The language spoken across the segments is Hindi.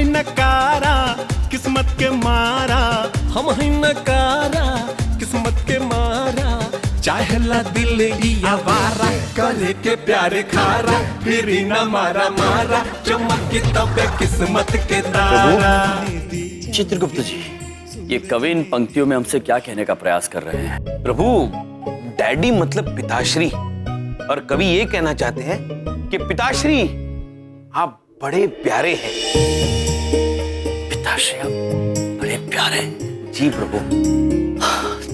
नकारा किस्मत के मारा, हम है नकारा किस्मत के मारा। चाहेला दिल ई आवारा, करे के प्यारे खारा, फिर न मारा मारा, चमक तबे किस्मत के तारा। चित्रगुप्त जी, ये कवि इन पंक्तियों में हमसे क्या कहने का प्रयास कर रहे हैं? प्रभु, डैडी मतलब पिताश्री, और कवि ये कहना चाहते हैं कि पिताश्री आप बड़े प्यारे हैं। पिताश्री आप बड़े प्यारे? जी प्रभु।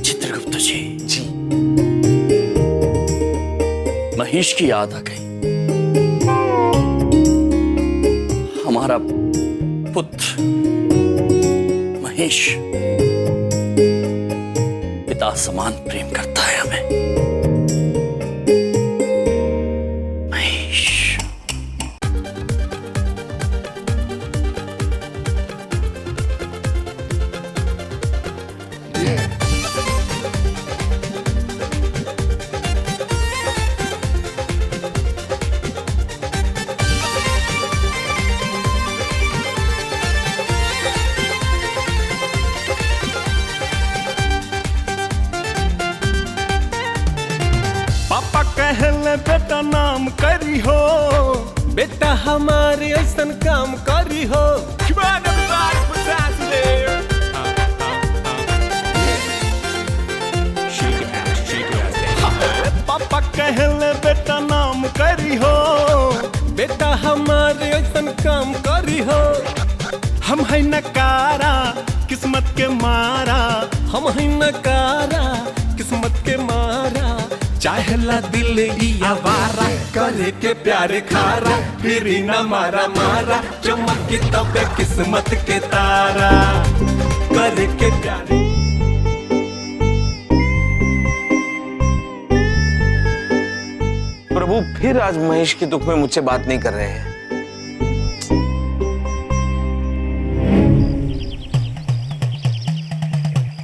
चित्रगुप्त जी, जी। महेश की याद आ गई। हमारा पुत्र महेश पिता समान प्रेम करता है हमें। महेश। कहले बेटा नाम करी हो, बेटा हमारे ऐसन काम करी हो। पापा कहले बेटा नाम करी हो, बेटा हमारे ऐसन काम करी हो। हम है नकारा किस्मत के मारा, हम है नकारा किस्मत के मारा। चाहेला दिल ई आवारा, करे के प्यारे खारा, फिर न मारा मारा, चमक तबे किस्मत के तारा। करे के प्यारे। प्रभु, फिर आज महेश के दुख में मुझसे बात नहीं कर रहे हैं।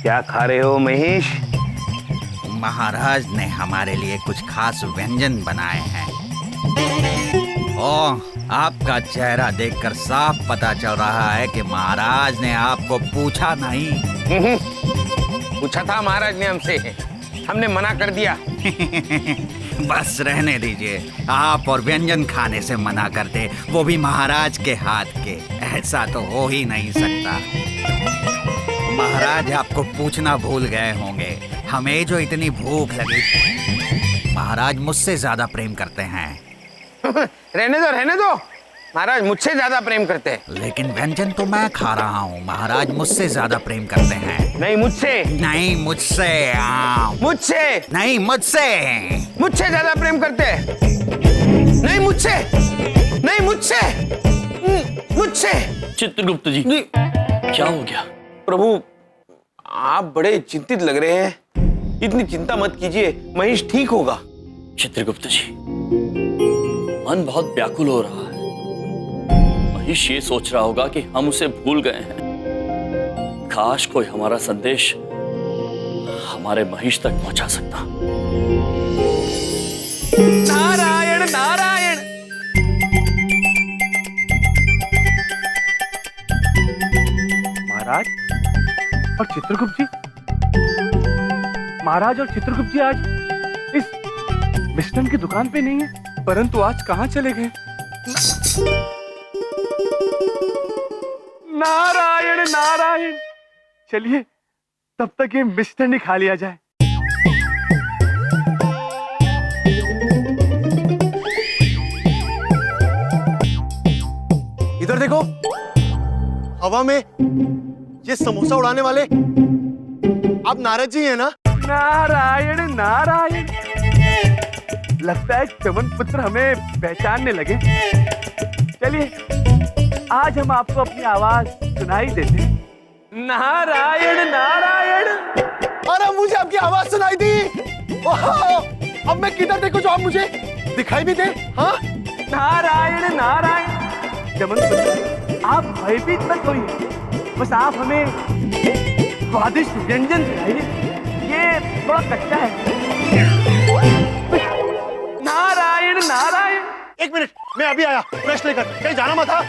क्या खा रहे हो महेश? महाराज ने हमारे लिए कुछ खास व्यंजन बनाए हैं। ओह, आपका चेहरा देखकर साफ पता चल रहा है कि महाराज ने आपको पूछा नहीं। पूछा था महाराज ने हमसे, हमने मना कर दिया। बस रहने दीजिए, आप और व्यंजन खाने से मना करते, वो भी महाराज के हाथ के। ऐसा तो हो ही नहीं सकता। महाराज आपको पूछना भूल गए होंगे, हमें जो इतनी भूख लगी, महाराज मुझसे ज्यादा प्रेम करते हैं। रहने दो, महाराज मुझसे ज्यादा प्रेम करते हैं। लेकिन व्यंजन तो मैं खा रहा हूँ, महाराज मुझसे ज्यादा प्रेम करते हैं। नहीं मुझसे, नहीं मुझसे, मुझसे नहीं मुझसे, मुझसे ज्यादा प्रेम करते हैं। नहीं मुझसे, नहीं मुझसे, मुझसे। चित्रगुप्त जी, क्या हो गया? प्रभु, आप बड़े चिंतित लग रहे हैं। इतनी चिंता मत कीजिए, महेश ठीक होगा। चित्रगुप्त जी, मन बहुत व्याकुल हो रहा है। महेश ये सोच रहा होगा कि हम उसे भूल गए हैं। काश कोई हमारा संदेश हमारे महेश तक पहुंचा सकता। नारायण नारायण। महाराज और चित्रगुप्त जी, महाराज और चित्रगुप्त जी आज इस मिष्टन की दुकान पे नहीं है, परंतु आज कहाँ चले गए? नारायण नारायण। चलिए तब तक ये मिष्टन ही खा लिया जाए। इधर देखो, हवा में ये समोसा उड़ाने वाले आप नारद जी हैं ना? नारायण नारायण। लगता है चमन पुत्र हमें पहचानने लगे। चलिए आज हम आपको अपनी आवाज सुनाई देते हैं। नारायण नारायण। अरे मुझे आपकी आवाज सुनाई दी। अब मैं किधर देखूं जो आप मुझे दिखाई भी दे? हाँ, नारायण नारायण। चमन पुत्र, आप भयभीत मत होइए, बस आप हमें स्वादिष्ट व्यंजन खिलाइए। ये थोड़ा कच्चा है। नारायण नारायण। एक मिनट, मैं अभी आया। फ्रेश लेकर कहीं जाना मत था।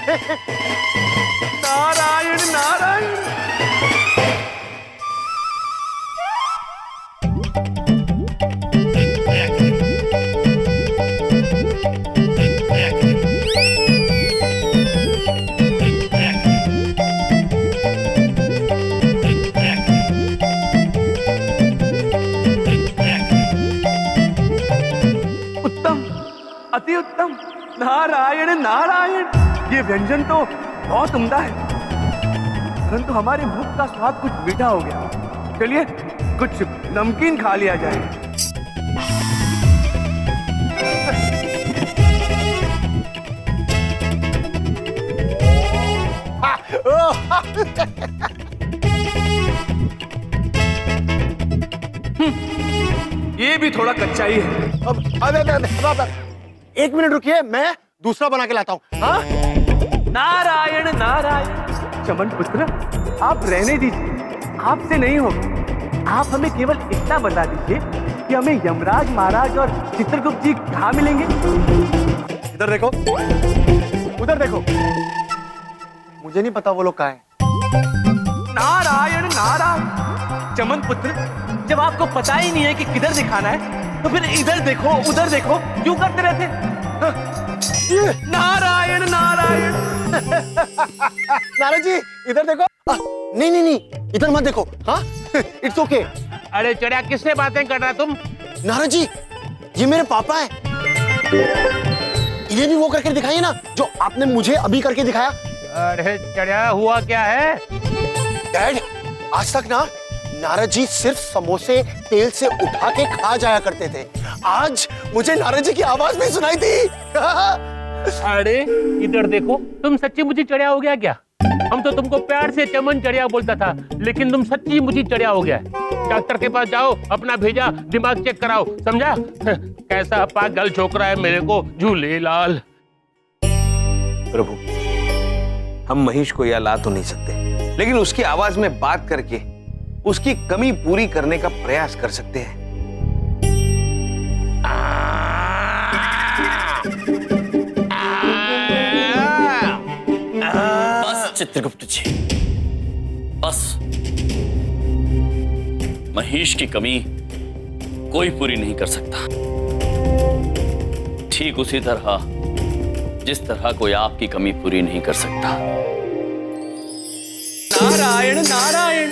नारायण नारायण, ये व्यंजन तो बहुत उम्दा है, परंतु हमारे मुख का स्वाद कुछ मीठा हो गया। चलिए कुछ नमकीन खा लिया जाए। ये भी थोड़ा कच्चा ही है। अब एक मिनट रुकिए, मैं दूसरा बना के लाता हूँ। हाँ, नारायण नारायण, चमन पुत्र आप रहने दीजिए, आपसे नहीं होगा। आप हमें केवल इतना बता दीजिए कि हमें यमराज महाराज और चित्रगुप्त जी कहाँ मिलेंगे। इधर देखो, उधर देखो, मुझे नहीं पता वो लोग कहाँ हैं। नारायण नारायण, चमन पुत्र जब आपको पता ही नहीं है कि किधर दिखाना है तो फिर इधर देखो उधर देखो क्यों करते रहते? नारायण नारायण। नारायण जी इधर देखो। नहीं नहीं नहीं, इधर मत देखो। हाँ, इट्स ओके। अरे चढ़िया, किससे बातें कर रहा तुम? नारायण जी, ये मेरे पापा हैं। इन्हें भी वो करके दिखाइए ना जो आपने मुझे अभी करके दिखाया। अरे चढ़िया, हुआ क्या है? डैड, आज तक ना नारद जी सिर्फ समोसे तेल से उठा के खा जाया करते थे। आज मुझे नारद जी की आवाज भी सुनाई थी। अरे इधर देखो, तुम सच्ची मुझी चढ़िया हो गया क्या? हम तो तुमको प्यार से चमन चढ़िया बोलता था, लेकिन तुम सच्ची मुझी चढ़िया हो गया। डॉक्टर के पास जाओ, अपना भेजा दिमाग चेक कराओ, समझा? कैसा पागल छोकरा है मेरे को झूले लाल। प्रभु, हम महेश को यहाँ ला तो नहीं सकते, लेकिन उसकी आवाज में बात करके उसकी कमी पूरी करने का प्रयास कर सकते हैं। बस चित्रगुप्त जी, बस। महेश की कमी कोई पूरी नहीं कर सकता, ठीक उसी तरह जिस तरह कोई आपकी कमी पूरी नहीं कर सकता। नारायण नारायण।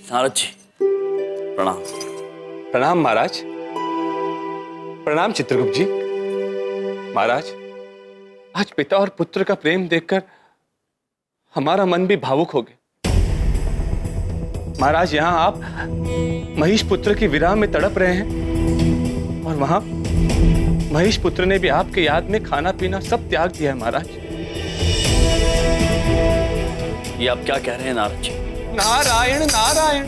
नारद जी प्रणाम। प्रणाम महाराज। प्रणाम चित्रगुप्त जी। महाराज, आज पिता और पुत्र का प्रेम देखकर हमारा मन भी भावुक हो गया। महाराज, यहाँ आप महेश पुत्र की विरह में तड़प रहे हैं और वहां महेश पुत्र ने भी आपके याद में खाना पीना सब त्याग दिया है। महाराज, ये आप क्या कह रहे हैं नारद जी? नारायण नारायण,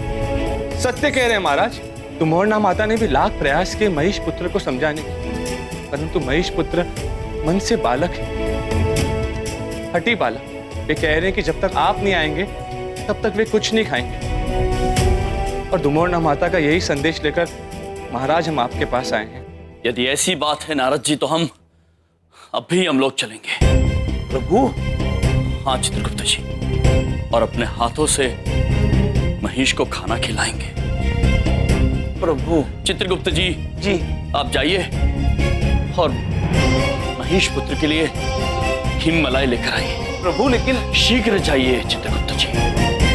सत्य कह रहे हैं महाराज। तुमोरना माता ने भी लाख प्रयास किए महेश पुत्र को समझाने की, परंतु महेश पुत्र मन से बालक है, हठी बालक। वे कह रहे हैं कि जब तक आप नहीं आएंगे तब तक वे कुछ नहीं खाएंगे। और तुमोरना माता का यही संदेश लेकर महाराज हम आपके पास आए हैं। यदि ऐसी बात है नारद जी, तो हम लोग चलेंगे। प्रभु, हाँ चित्रगुप्त जी, और अपने हाथों से महेश को खाना खिलाएंगे। प्रभु। चित्रगुप्त जी, आप जाइए और महेश पुत्र के लिए हिम मलाई लेकर आइए। प्रभु, लेकिन शीघ्र जाइए चित्रगुप्त जी।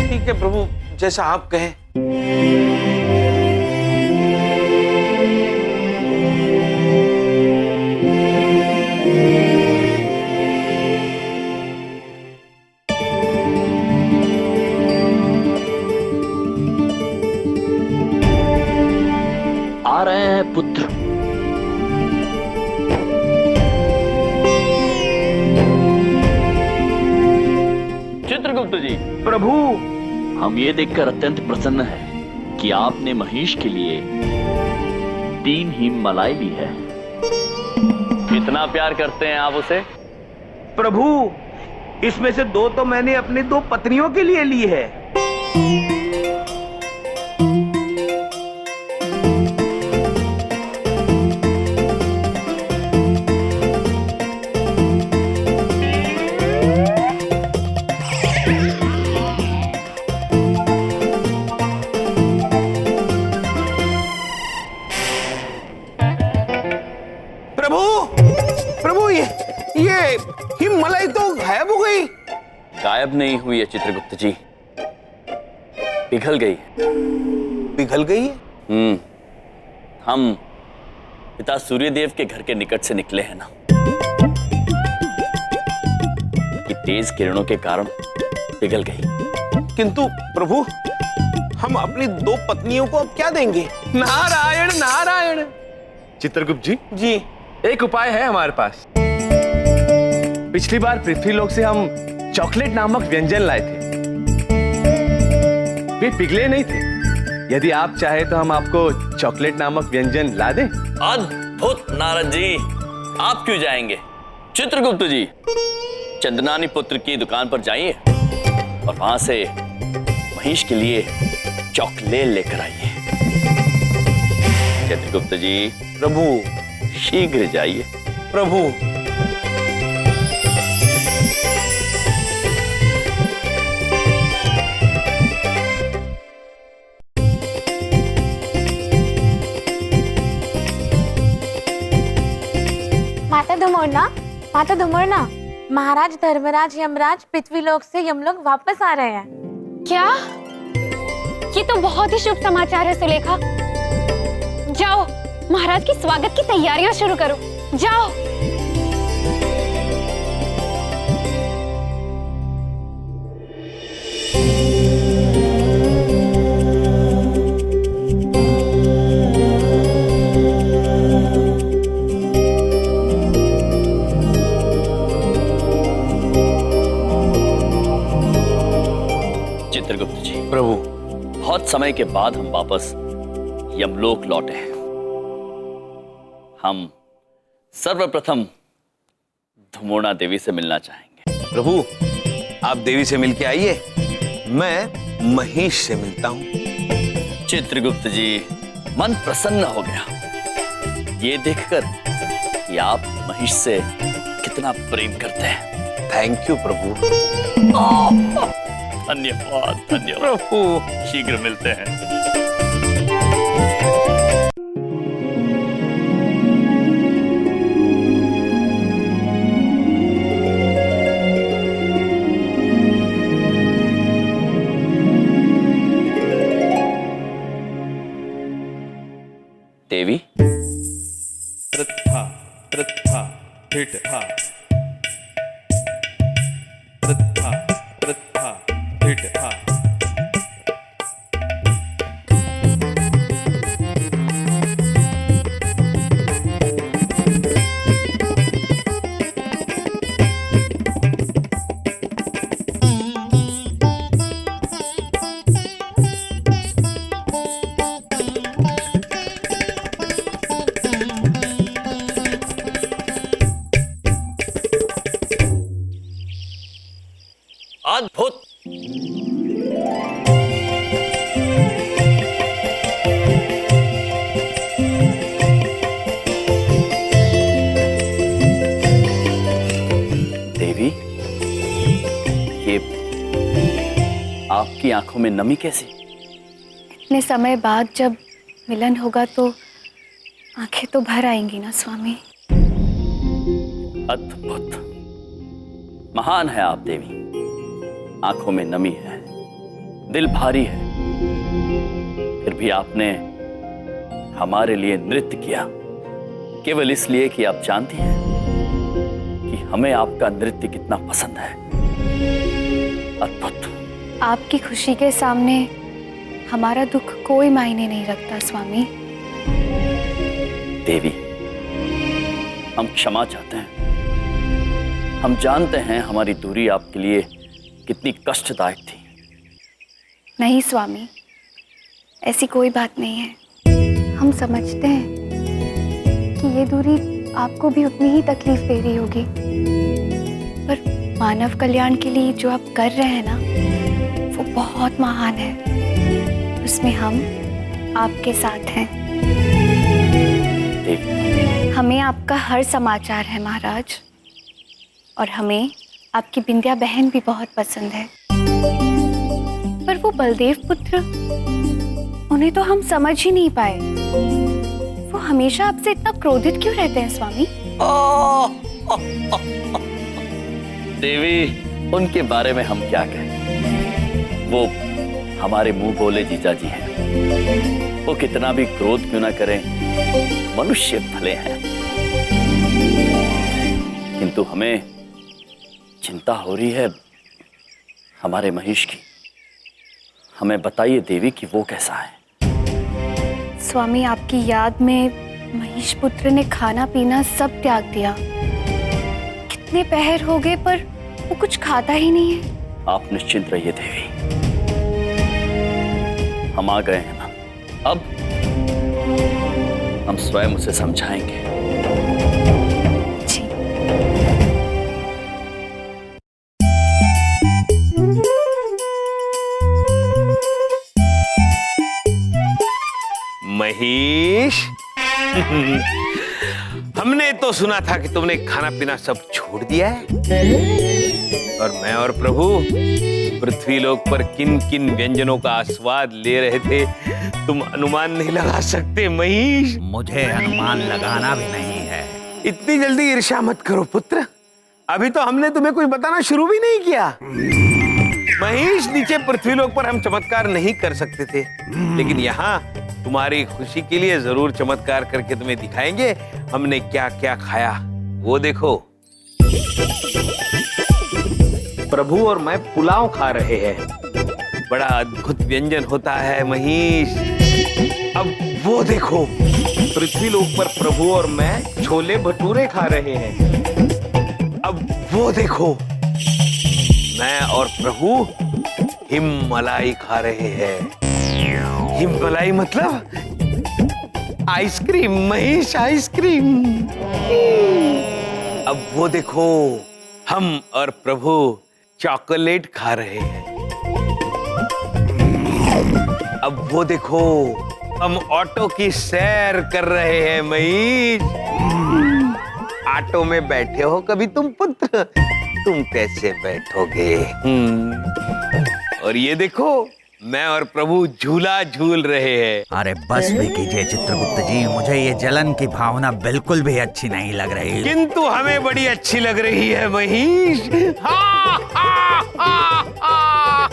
ठीक है प्रभु, जैसा आप कहें। आ रहे हैं पुत्र। चित्रगुप्त जी। प्रभु, हम ये देखकर अत्यंत प्रसन्न हैं कि आपने महेश के लिए 3 हिम मलाई ली है। कितना प्यार करते हैं आप उसे? प्रभु, इसमें से 2 तो मैंने अपनी 2 पत्नियों के लिए ली है। प्रभु, ये हिम मलाई तो गायब हो गई। गायब नहीं हुई है चित्रगुप्त जी, पिघल गई। पिघल गई है? हम पिता सूर्यदेव के घर के निकट से निकले हैं ना, तेज किरणों के कारण पिघल गई। किंतु प्रभु, हम अपनी 2 पत्नियों को अब क्या देंगे? नारायण नारायण। चित्रगुप्त जी, जी, एक उपाय है हमारे पास। पिछली बार पृथ्वीलोक से हम चॉकलेट नामक व्यंजन लाए थे, वे पिघले नहीं थे। यदि आप चाहे तो हम आपको चॉकलेट नामक व्यंजन ला दें। अद्भुत नारद जी, आप क्यों जाएंगे? चित्रगुप्त जी, चंदनानी पुत्र की दुकान पर जाइए और वहां से महिष के लिए चॉकलेट लेकर आइए। चित्रगुप्त जी, प्रभु, शीघ्र जाइए। प्रभु। माता धुमरना, महाराज धर्मराज यमराज पृथ्वीलोक से यमलोक वापस आ रहे हैं। क्या? ये तो बहुत ही शुभ समाचार है सुलेखा। जाओ, महाराज के स्वागत की तैयारियां शुरू करो। जाओ। चित्रगुप्त जी, प्रभु, बहुत समय के बाद हम वापस यमलोक लौटे हैं। हम सर्वप्रथम धुमोना देवी से मिलना चाहेंगे। प्रभु, आप देवी से मिलके आइए, मैं महिष से मिलता हूं। चित्रगुप्त जी, मन प्रसन्न हो गया ये देखकर कि आप महिष से कितना प्रेम करते हैं। थैंक यू प्रभु। धन्यवाद धन्यवाद प्रभु, शीघ्र मिलते हैं। देवी, पृथा पृथा हिटहा, पृथा पृथा हिटहा। अद्भुत। देवी, ये आपकी आंखों में नमी कैसी? इतने समय बाद जब मिलन होगा तो आंखें तो भर आएंगी ना स्वामी। अद्भुत, महान है आप देवी। आंखों में नमी है, दिल भारी है, फिर भी आपने हमारे लिए नृत्य किया, केवल इसलिए कि आप जानती हैं कि हमें आपका नृत्य कितना पसंद है। अद्भुत। आपकी खुशी के सामने हमारा दुख कोई मायने नहीं रखता स्वामी। देवी, हम क्षमा चाहते हैं। हम जानते हैं हमारी दूरी आपके लिए कितनी कष्टदायक थी। नहीं स्वामी, ऐसी कोई बात नहीं है। हम समझते हैं कि ये दूरी आपको भी उतनी ही तकलीफ दे रही होगी, पर मानव कल्याण के लिए जो आप कर रहे हैं ना, वो बहुत महान है। उसमें हम आपके साथ हैं। हमें आपका हर समाचार है महाराज, और हमें आपकी बिंदिया बहन भी बहुत पसंद है। पर वो बलदेव पुत्र, उन्हें तो हम समझ ही नहीं पाए। वो हमेशा आपसे इतना क्रोधित क्यों रहते हैं स्वामी? देवी, उनके बारे में हम क्या कहें? वो हमारे मुंह बोले जीजा जी हैं। वो कितना भी क्रोध क्यों ना करें, मनुष्य भले हैं, किंतु हमें चिंता हो रही है हमारे महेश की। हमें बताइए देवी कि वो कैसा है। स्वामी, आपकी याद में महेश पुत्र ने खाना पीना सब त्याग दिया। कितने पहर हो गए पर वो कुछ खाता ही नहीं है। आप निश्चिंत रहिए देवी, हम आ गए हैं ना। अब हम स्वयं उसे समझाएंगे। जी। महेश, हमने तो सुना था कि तुमने खाना पीना सब छोड़ दिया है, और मैं और प्रभु पृथ्वीलोक पर किन किन व्यंजनों का आस्वाद ले रहे थे, तुम अनुमान नहीं लगा सकते महेश। मुझे अनुमान लगाना भी नहीं है। इतनी जल्दी ईर्ष्या मत करो पुत्र, अभी तो हमने तुम्हें कुछ बताना शुरू भी नहीं किया। महेश, नीचे पृथ्वीलोक पर हम चमत्कार नहीं कर सकते थे, लेकिन यहाँ तुम्हारी खुशी के लिए जरूर चमत्कार करके तुम्हें दिखाएंगे हमने क्या क्या खाया। वो देखो, प्रभु और मैं पुलाव खा रहे हैं। बड़ा अद्भुत व्यंजन होता है महेश। अब वो देखो, पृथ्वीलोक पर प्रभु और मैं छोले भटूरे खा रहे हैं। अब वो देखो, मैं और प्रभु हिममलाई खा रहे हैं। हिममलाई मतलब आइसक्रीम महेश, आइसक्रीम। अब वो देखो, हम और प्रभु चॉकलेट खा रहे हैं। अब वो देखो, हम ऑटो की सैर कर रहे हैं महेश। ऑटो में बैठे हो कभी तुम पुत्र? तुम कैसे बैठोगे? और ये देखो, मैं और प्रभु झूला झूल रहे हैं। अरे बस भी कीजिए चित्रगुप्त जी, मुझे ये जलन की भावना बिल्कुल भी अच्छी नहीं लग रही। किंतु हमें बड़ी अच्छी लग रही है महेश। हा, हा, हा, हा।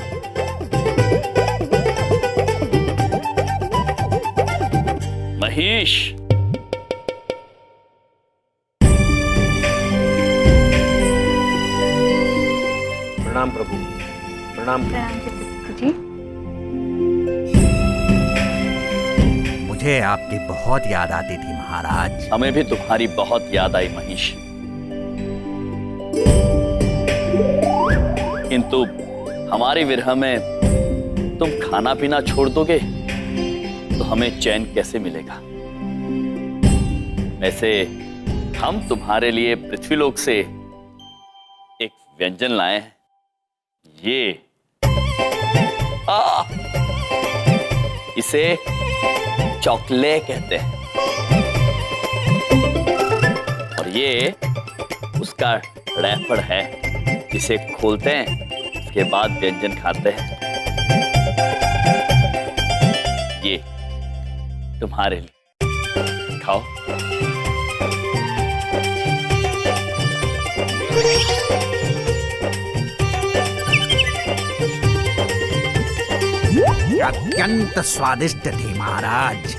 महेश, प्रणाम प्रभु, प्रणाम। जी। मुझे आपकी बहुत याद आती थी महाराज। हमें भी तुम्हारी बहुत याद आई महेश, किंतु हमारी विरह में तुम खाना पीना छोड़ दोगे तो हमें चैन कैसे मिलेगा। वैसे हम तुम्हारे लिए पृथ्वीलोक से एक व्यंजन लाए हैं। ये इसे चॉकलेट कहते हैं, और ये उसका रैपर है, जिसे खोलते हैं उसके बाद व्यंजन खाते हैं। ये तुम्हारे लिए, खाओ। अत्यंत स्वादिष्ट थी महाराज।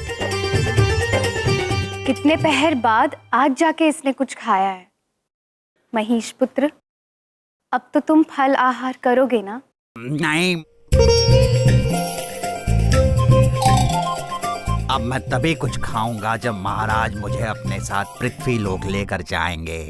कितने पहर बाद आज जाके इसने कुछ खाया है। महेश पुत्र, अब तो तुम फल आहार करोगे ना? नहीं, अब मैं तभी कुछ खाऊंगा जब महाराज मुझे अपने साथ पृथ्वी लोक लेकर जाएंगे।